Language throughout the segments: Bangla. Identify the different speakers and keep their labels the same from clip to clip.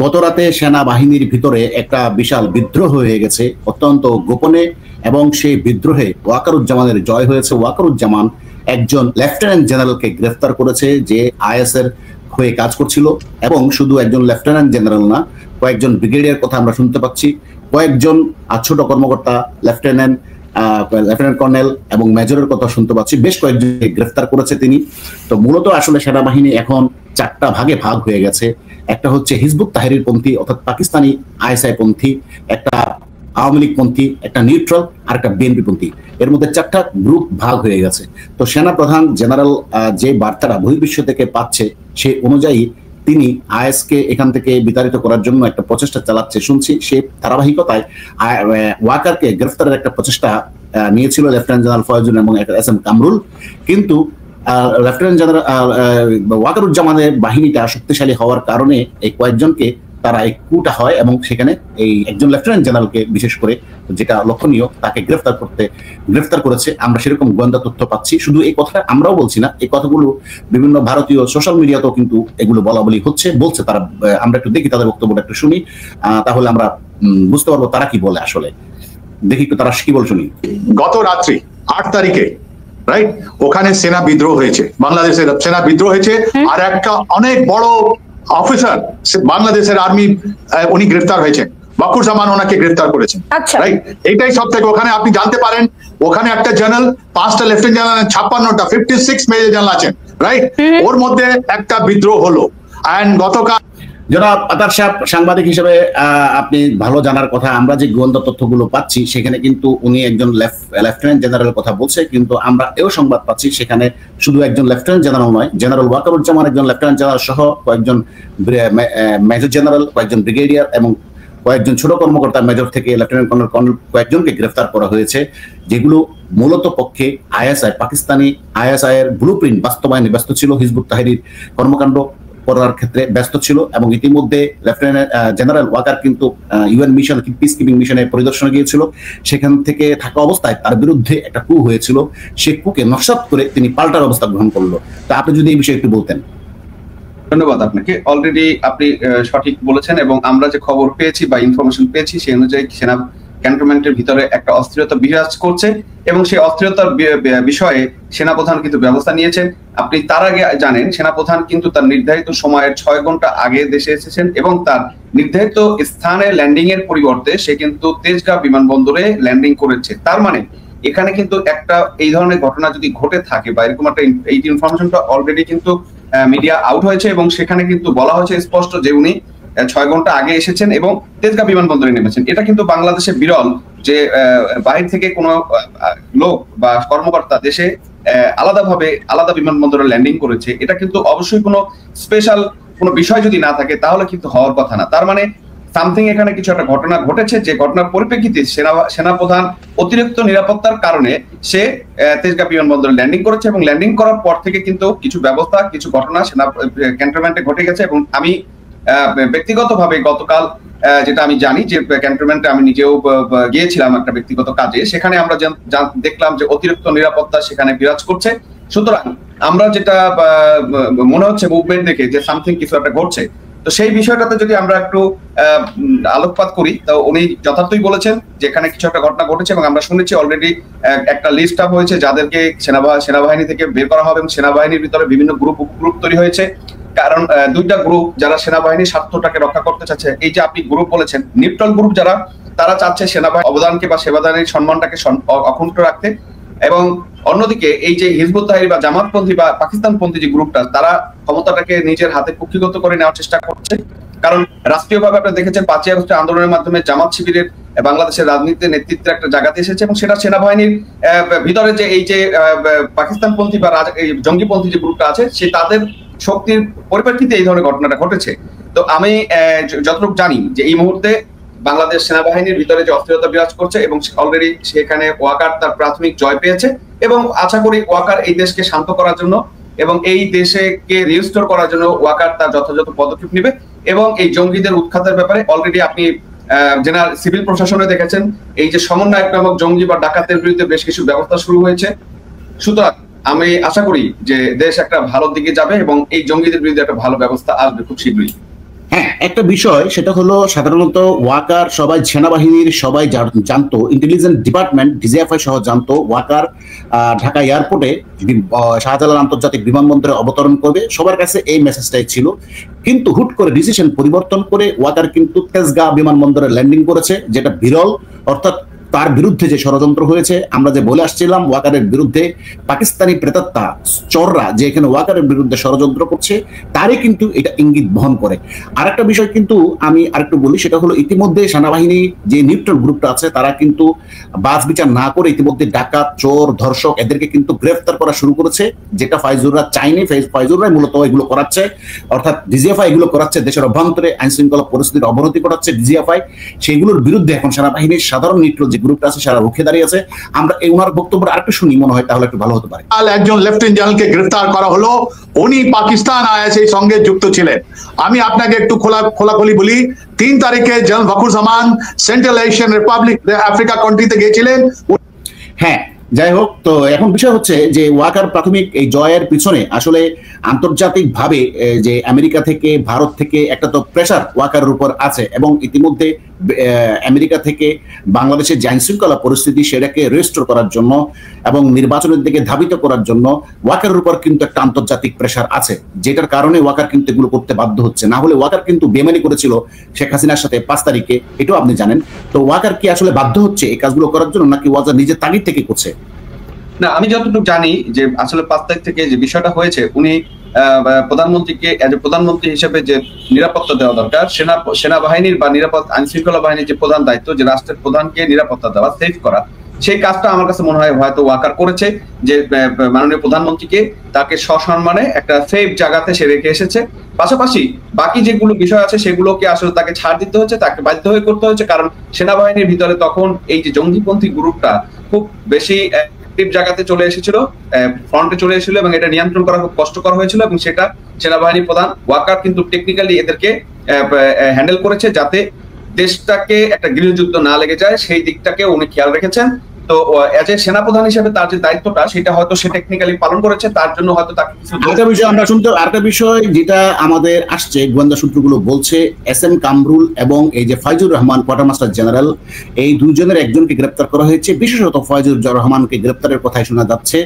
Speaker 1: গতরাতে সেনাবাহিনীর ভিতরে একটা বিশাল বিদ্রোহ হয়ে গেছে অত্যন্ত গোপনে, এবং সেই বিদ্রোহে ওয়াকারুজ্জামানের জয় হয়েছে। ওয়াকারুজ্জামান একজন লেফটেন্যান্ট জেনারেলকে গ্রেফতার করেছে যে আইএস এর হয়ে কাজ করছিল, এবং শুধু একজন লেফটেন্যান্ট জেনারেল না, কয়েকজন ব্রিগেডিয়ার কথা আমরা শুনতে পাচ্ছি, কয়েকজন ছোট কর্মকর্তা, লেফটেন্যান্ট কর্নেল এবং মেজরের কথা শুনতে পাচ্ছি, বেশ কয়েকজনকে গ্রেফতার করেছে তিনি। তো মূলত আসলে সেনাবাহিনী এখন চারটা ভাগে ভাগ হয়ে গেছে। একটা হচ্ছে হিজবুত তাহরির পন্থী অর্থাৎ পাকিস্তানি আইএসআই পন্থী, একটা আওয়ামী লীগ পন্থী, একটা নিউট্রাল, আর একটা বিএনপি পন্থী। এর মধ্যে চারটা গ্রুপ ভাগ হয়ে গেছে। তো সেনা প্রধান জেনারেল যে বার্তাটা বহির্বিশ্ব থেকে পাচ্ছে সেই অনুযায়ী তিনি আইএসকে এখান থেকে বিতাড়িত করার জন্য একটা প্রচেষ্টা চালাচ্ছে শুনছি। সে ধারাবাহিকতায় ওয়াকারকে গ্রেফতারের একটা প্রচেষ্টা নিয়েছিল লেফটেন্যান্ট জেনারেল ফয়জুল এবং এস এম কামরুল, কিন্তু লেফটেন্যান্ট জেনারেল ওয়াকারুজ্জামানের বাহিনীটা শক্তিশালী হওয়ার কারণে এই কয়েকজনকে তারা এই কুটা হয়, এবং সেখানে এই একজন লেফটেন্যান্ট জেনারেলকে বিশেষ করে, যেটা লক্ষণীয়, তাকে গ্রেফতার করেছে। আমরা সেরকম গোয়েন্দা তথ্য পাচ্ছি। শুধু এই কথাটা আমরাও বলছি না, এই কথাগুলো বিভিন্ন ভারতীয় সোশ্যাল মিডিয়াতেও কিন্তু এগুলো বলা বলি বলছে তারা। আমরা একটু দেখি তাদের বক্তব্যটা একটু শুনি, তাহলে আমরা বুঝতে পারবো তারা কি বলে। আসলে দেখি একটু তারা কি বল শুনি।
Speaker 2: গত রাত্রি 8 তারিখে রাইট ওখানে সেনা বিদ্রোহ হয়েছে, বাংলাদেশের সেনা বিদ্রোহ হয়েছে, আর একটা অনেক বড় অফিসার বাংলাদেশের আর্মি উনি গ্রেফতার হয়েছে, ওয়াকারুজ্জামান ওনাকে গ্রেফতার করেছেন। রাইট, এটাই সব থেকে ওখানে আপনি জানতে পারেন ওখানে একটা জেনারেল, 5টা লেফটেন্যান্ট জেনারেল, 56টা 56 মেজর জেনারেল আছেন। রাইট, ওর মধ্যে একটা বিদ্রোহ হলো। এন্ড গতকাল
Speaker 1: জনাব আতার সাহেব, সাংবাদিক হিসেবে আপনি ভালো জানার কথা, আমরা যে গোয়েন্দা তথ্যগুলো পাচ্ছি সেখানে কিন্তু উনি একজন লেফটেন্যান্ট জেনারেলের কথা বলছে, কিন্তু আমরা এও সংবাদ পাচ্ছি সেখানে শুধু একজন লেফটেন্যান্ট জেনারেল নয়, জেনারেল ওয়াকারুজ্জামান একজন লেফটেন্যান্ট জেনারেল সহ কয়েকজন মেজর জেনারেল, কয়েকজন ব্রিগেডিয়ার এবং কয়েকজন ছোট কর্মকর্তা, মেজর থেকে লেফটেন্যান্ট কর্নেল কয়েকজনকে গ্রেফতার করা হয়েছে, যেগুলো মূলত পক্ষে আইএসআই, পাকিস্তানি আইএসআই এর ব্লুপ্রিন্ট বাস্তবায়নে ব্যস্ত ছিল, হিজবুত তাহরির কর্মকাণ্ড করার ক্ষেত্রে ব্যস্ত ছিল। এবং ইতিমধ্যে লেফটেন্যান্ট জেনারেল ওয়াকার কিন্তু ইউএন মিশন, পিস কিপিং মিশনে পরিদর্শনে গিয়েছিল। সেখান থেকে থাকা অবস্থায় তার বিরুদ্ধে একটা কু হয়েছিল, সেই কুকে নস্যাৎ করে তিনি পাল্টার অবস্থা গ্রহণ করলো। তা আপনি যদি এই বিষয়ে একটু বলতেন।
Speaker 3: ধন্যবাদ আপনাকে। অলরেডি আপনি সঠিক বলেছেন, এবং আমরা যে খবর পেয়েছি বা ইনফরমেশন পেয়েছি সেই অনুযায়ী সেনা ক্যান্টনমেন্টের ভিতরে একটা অস্থিরতা বিরাজ করছে, এবং সেই অস্থিরতার বিষয়ে সেনাপ্রধান কিন্তু ব্যবস্থা নিয়েছেন। আপনি তার আগে জানেন সেনাপ্রধান কিন্তু তার নির্ধারিত সময়ের 6 ঘন্টা আগে দেশে এসেছেন, এবং তার নির্ধারিত স্থানে ল্যান্ডিং এর পরিবর্তে সে কিন্তু তেজগাঁও বিমানবন্দরে ল্যান্ডিং করেছে। তার মানে এখানে কিন্তু একটা এই ধরনের ঘটনা যদি ঘটে থাকে বা এরকম একটা এই ইনফরমেশনটা অলরেডি কিন্তু মিডিয়া আউট হয়েছে, এবং সেখানে কিন্তু বলা হয়েছে স্পষ্ট যে উনি 6 ঘন্টা আগে এসেছেন এবং তেজগাঁও বিমানবন্দরে নেমেছেন। এটা কিন্তু বাংলাদেশে বিরল যে বাইরে থেকে কোনো লোক বা কর্মকর্তা দেশে আলাদা বিমানবন্দরে ল্যান্ডিং করেছে। এটা কিন্তু অবশ্যই কোনো স্পেশাল কোনো বিষয় যদি না থাকে তাহলে কিন্তু হওয়ার কথা না। তার মানে সামথিং এখানে কিছু একটা ঘটনা ঘটেছে, যে ঘটনার পরিপ্রেক্ষিতে সেনাপ্রধান অতিরিক্ত নিরাপত্তার কারণে সে তেজগাঁও বিমানবন্দরে ল্যান্ডিং করেছে, এবং ল্যান্ডিং করার পর থেকে কিন্তু কিছু ব্যবস্থা, কিছু ঘটনা সেনা ক্যান্টনমেন্টে ঘটে গেছে। এবং আমি ব্যক্তিগতভাবে গতকাল যেটা আমি জানি যে ক্যান্টনমেন্টে আমি নিজেও গিয়েছিলাম একটা ব্যক্তিগত কাজে, সেখানে আমরা দেখলাম যে অতিরিক্ত নিরাপত্তা সেখানে বিরাজ করছে। সুতরাং আমরা যেটা মনে হচ্ছে মুভমেন্ট দেখে যে সামথিং কিছু একটা ঘটছে। তো সেই বিষয়টাতে যদি আমরা একটু আলোকপাত করি, তো উনি যথার্থই বলেছেন যে এখানে কিছু একটা ঘটনা ঘটেছে, এবং আমরা শুনেছি অলরেডি একটা লিস্ট আপ হয়েছে যাদেরকে সেনাবাহিনী থেকে বের করা হবে, এবং সেনাবাহিনীর ভিতরে বিভিন্ন গ্রুপ তৈরি হয়েছে। কারণ 2টা গ্রুপ যারা সেনাবাহিনীর স্বার্থটাকে রক্ষা করতে চাচ্ছে, এই যে আপনি গ্রুপ বলেছেন নিউট্রাল গ্রুপ, যারা তারা চাচ্ছে সেনাবাহিনীর অবদানকে বা সেবাদানের সম্মানটাকে অক্ষুণ্ণ রাখতে, এবং অন্যদিকে এই যে হিজবুত তাহরির বা জামাতপন্থী বা পাকিস্তানপন্থী যে গ্রুপটা, তারা ক্ষমতাটাকে নিজের হাতে কুক্ষিগত করে নেওয়ার চেষ্টা করছে। কারণ রাষ্ট্রীয়ভাবে আপনারা দেখেছেন 5ই আগস্টের আন্দোলনের মাধ্যমে জামাত শিবিরের বাংলাদেশের রাজনীতিতে নেতৃত্বের একটা জায়গাতে এসেছে, এবং সেটা সেনাবাহিনীর ভিতরে যে এই যে পাকিস্তানপন্থী বা জঙ্গিপন্থী যে গ্রুপটা আছে সে তাদের শক্তির পরিপ্রেক্ষিতে এই ধরনের ঘটনাটা ঘটেছে। তো আমি যতটুকু জানি যে এই মুহূর্তে বাংলাদেশ সেনাবাহিনীর ভিতরে যে অস্থিরতা বিরাজ করছে, এবং অলরেডি সেখানে ওয়াকার তার প্রাথমিক জয় পেয়েছে, এবং আশা করি ওয়াকার এই দেশকে শান্ত করার জন্য এবং এই দেশকে রিস্টোর করার জন্য ওয়াকার তার যথাযথ পদক্ষেপ নেবে। এবং এই জঙ্গিদের উৎখাতের ব্যাপারে অলরেডি আপনি জেনারেল সিভিল প্রশাসনে দেখেছেন এই যে সমন্বয়ক নামক জঙ্গি বা ডাকাতের বিরুদ্ধে বেশ কিছু ব্যবস্থা শুরু হয়েছে। সুতরাং আমি আশা করি যে দেশ একটা ভালো দিকে যাবে এবং এই জঙ্গিদের বিরুদ্ধে একটা ভালো ব্যবস্থা আসবে খুব শীঘ্রই।
Speaker 1: হ্যাঁ, একটা বিষয় সেটা হলো সাধারণত ওয়াকার সবাই সেনাবাহিনীর সবাই জানতো, ইন্টেলিজেন্স ডিপার্টমেন্ট ডিজিএফআই সহ জানতো ওয়াকার ঢাকা এয়ারপোর্টে শাহজালাল আন্তর্জাতিক বিমানবন্দরে অবতরণ করবে, সবার কাছে এই মেসেজটাই ছিল। কিন্তু হুট করে ডিসিশন পরিবর্তন করে ওয়াকার কিন্তু তেজগাঁ বিমানবন্দরে ল্যান্ডিং করেছে, যেটা বিরল। অর্থাৎ তার বিরুদ্ধে যে ষড়যন্ত্র হয়েছে, আমরা যে বলে আসছিলাম ওয়াকারের বিরুদ্ধে পাকিস্তানি প্রেতাত্মা চোররা যে এখানে ওয়াকারের বিরুদ্ধে ষড়যন্ত্র করছে, তারই কিন্তু এটা ইঙ্গিত বহন করে। আরেকটা বিষয় কিন্তু আমি আরেকটু বলি, সেটা হলো ইতিমধ্যে সেনাবাহিনী যে নিউট্রাল গ্রুপটা আছে তারা কিন্তু বাছ বিচার না করে ইতিমধ্যে ডাকাত, চোর, ধর্ষক এদেরকে কিন্তু গ্রেফতার করা শুরু করেছে, যেটা ফাইজুররা চাইনি। ফাইজুররাই মূলত এগুলো করাচ্ছে, অর্থাৎ ডিজিএফআই এগুলো করাচ্ছে, দেশের অভ্যন্তরে আইন শৃঙ্খলা পরিস্থিতির অবনতি ঘটাচ্ছে ডিজিএফআই। সেইগুলোর বিরুদ্ধে এখন সেনাবাহিনীর সাধারণ নিউট্রাল গ্রুপটা আছে সারা রুখে দাঁড়িয়ে আছে। আমরা এই ওনার বক্তব্য আরেকটু শুনি, মনে হয় তাহলে একটু ভালো হতে পারে।
Speaker 2: একজন লেফটেন্যান্ট জেনারেলকে গ্রেফতার করা হলো, উনি পাকিস্তান আইএসএর সঙ্গে যুক্ত ছিলেন। আমি আপনাকে একটু খোলাখুলি বলি, 3 তারিখে general Wakuruzzaman central Asian Republic Africa কান্ট্রিতে গিয়েছিলেন।
Speaker 1: হ্যাঁ, যাই হোক, তো এখন বিষয় হচ্ছে যে ওয়াকার প্রাথমিক এই জয়ের পিছনে আসলে আন্তর্জাতিকভাবে যে আমেরিকা থেকে, ভারত থেকে একটা তো প্রেশার ওয়াকারের উপর আছে, এবং ইতিমধ্যে আমেরিকা থেকে বাংলাদেশের যে আইন শৃঙ্খলা পরিস্থিতি সেটাকে রেস্টোর করার জন্য এবং নির্বাচনের দিকে ধাবিত করার জন্য ওয়াকারের উপর কিন্তু একটা আন্তর্জাতিক প্রেশার আছে, যেটার কারণে ওয়াকার কিন্তু এগুলো করতে বাধ্য হচ্ছে। না হলে ওয়াকার কিন্তু বেমানি করেছিল শেখ হাসিনার সাথে 5 তারিখে, এটাও আপনি জানেন। তো ওয়াকার কি আসলে বাধ্য হচ্ছে এই কাজগুলো করার জন্য, নাকি ওয়াকার নিজের তাগিদ থেকে করছে?
Speaker 3: না, আমি যতটুকু জানি যে আসলে 5 তারিখ থেকে যে বিষয়টা হয়েছে, উনি প্রধানমন্ত্রীকে প্রধানমন্ত্রী হিসেবে যে নিরাপত্তা দেওয়া দরকার, সেনাবাহিনীর বা নিরাপত্তা আইন শৃঙ্খলা বাহিনীর যে প্রধান দায়িত্ব, যে রাষ্ট্রের প্রধানকে নিরাপত্তা দেওয়া, সেফ করা, সেই কাজটা আমার কাছে মনে হয় হয়তো ওয়াকার করেছে। যে মাননীয় প্রধানমন্ত্রীকে তাকে সসম্মানে একটা সেফ জায়গাতে সে রেখে এসেছে। পাশাপাশি বাকি যেগুলো বিষয় আছে সেগুলোকে আসলে তাকে ছাড় দিতে হচ্ছে, তাকে বাধ্য হয়ে করতে হচ্ছে, কারণ সেনাবাহিনীর ভিতরে তখন এই যে জঙ্গিপন্থী গ্রুপটা খুব বেশি জায়গাতে চলে এসেছিল, ফ্রন্টে চলে এসেছিল, এবং এটা নিয়ন্ত্রণ করা খুব কষ্টকর হয়েছিল। এবং সেটা সেনাবাহিনী প্রধান ওয়াকার কিন্তু টেকনিক্যালি এদেরকে হ্যান্ডেল করেছে, যাতে দেশটাকে একটা গৃহযুদ্ধ না লেগে যায়, সেই দিকটাকে উনি খেয়াল রেখেছেন। তো এজ এ সেনাপ্রধান হিসেবে তার যে দায়িত্বটা সেটা হয়তো সে টেকনিক্যালি পালন করেছে, তার জন্য হয়তো তাকে কিছু।
Speaker 1: আরেকটা বিষয় যেটা আমাদের আসছে, গোয়েন্দা সূত্রগুলো বলছে SM কামরুল এবং এই যে ফাইজুর রহমান কোয়ার্টারমাস্টার জেনারেল, এই দুজনের একজনকে গ্রেপ্তার করা হয়েছে। বিশেষত ফাইজুর রহমানকে গ্রেপ্তারের কথাই শোনা যাচ্ছে।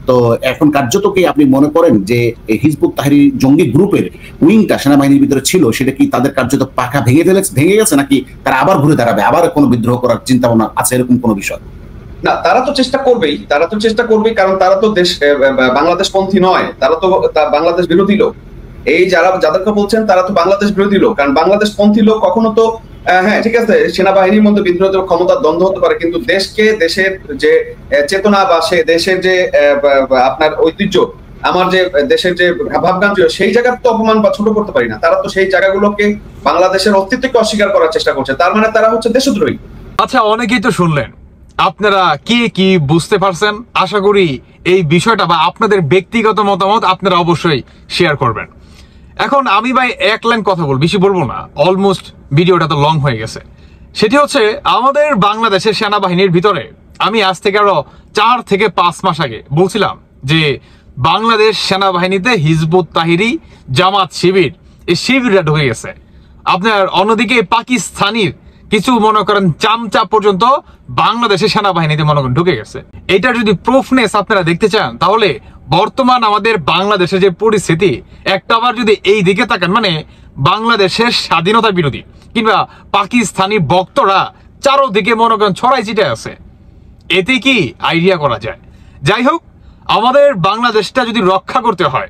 Speaker 1: তো এখন কার্যত কি আপনি মনে করেন যে হিজবুত তাহরির জঙ্গি গ্রুপের উইংটা সেনাবাহিনীর ভিতরে ছিল, সেটা কি তাদের কার্যত পাখা ভেঙে গেছে, নাকি তারা আবার ঘুরে দাঁড়াবে, আবার কোনো বিদ্রোহ করার চিন্তা ভাবনা আছে, এরকম কোনো বিষয়?
Speaker 3: না, তারা তো চেষ্টা করবেই, কারণ তারা তো বাংলাদেশ পন্থী নয়, তারা তো বাংলাদেশ বিরোধী লোক। এই যাদেরকে বলছেন তারা তো বাংলাদেশ বিরোধী লোক, কারণ বাংলাদেশ পন্থী লোক কখনো তো, হ্যাঁ ঠিক আছে, সেনাবাহিনীর মধ্যে বিদ্রোহ ক্ষমতার দ্বন্দ্ব হতে পারে, কিন্তু দেশকে, দেশের যে চেতনা বা সে দেশের যে আপনার ঐতিহ্য, আমার যে দেশের যে ভাবগান, সেই জায়গার তো অপমান বা ছোট করতে পারি না। তারা তো সেই জায়গাগুলোকে, বাংলাদেশের অস্তিত্বকে অস্বীকার করার চেষ্টা করছে, তার মানে তারা হচ্ছে দেশদ্রোহী।
Speaker 4: আচ্ছা, অনেকেই তো শুনলেন, আপনারা কি বুঝতে পারছেন? আশা করি এই বিষয়টা বা আপনাদের ব্যক্তিগত মতামত আপনারা অবশ্যই শেয়ার করবেন। এখন আমি ভাই 1 লাইন কথা বলবো, বেশি বলবো না, অলমোস্ট ভিডিওটা তো লং হয়ে গেছে। সেটি হচ্ছে, আমাদের বাংলাদেশের সেনাবাহিনীর ভিতরে আমি আজ থেকে আরো 4 থেকে 5 মাস আগে বলছিলাম যে বাংলাদেশ সেনাবাহিনীতে হিজবুত তাহরির, জামাত শিবির, এই শিবিররা ঢুকে গেছে। আপনার অন্যদিকে পাকিস্তানির কিছু মনে করেন চামচা পর্যন্ত বাংলাদেশের সেনাবাহিনীতে মনে করেন ঢুকে গেছে। এটার যদি প্রুফনেস আপনারা দেখতে চান, তাহলে বর্তমান আমাদের বাংলাদেশের যে পরিস্থিতি, একটা আবার যদি এই দিকে তাকান, মানে বাংলাদেশের স্বাধীনতা বিরোধী কিংবা পাকিস্তানি বক্তরা চারোদিকে মনে করেন ছড়াই ছিটায় আছে, এতে কি আইডিয়া করা যায়। যাই হোক, আমাদের বাংলাদেশটা যদি রক্ষা করতে হয়,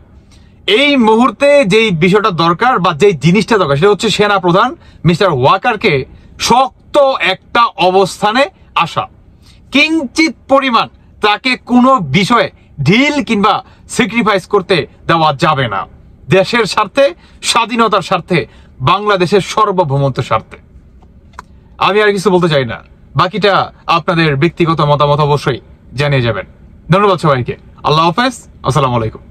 Speaker 4: এই মুহূর্তে যেই বিষয়টা দরকার বা যেই জিনিসটা দরকার, সেটা হচ্ছে সেনা প্রধান মিস্টার ওয়াকারকে শক্ত একটা অবস্থানে আসা। কিঞ্চিত পরিমাণ তাকে কোনো বিষয়ে ঢিল কিংবা স্যাক্রিফাইস করতে দেওয়া যাবে না, দেশের স্বার্থে, স্বাধীনতার স্বার্থে, বাংলাদেশের সার্বভৌমত্বের স্বার্থে। আমি আর কিছু বলতে চাই না, বাকিটা আপনাদের ব্যক্তিগত মতামত অবশ্যই জানিয়ে যাবেন। ধন্যবাদ সবাইকে। আল্লাহ হাফেজ, আসসালামু আলাইকুম।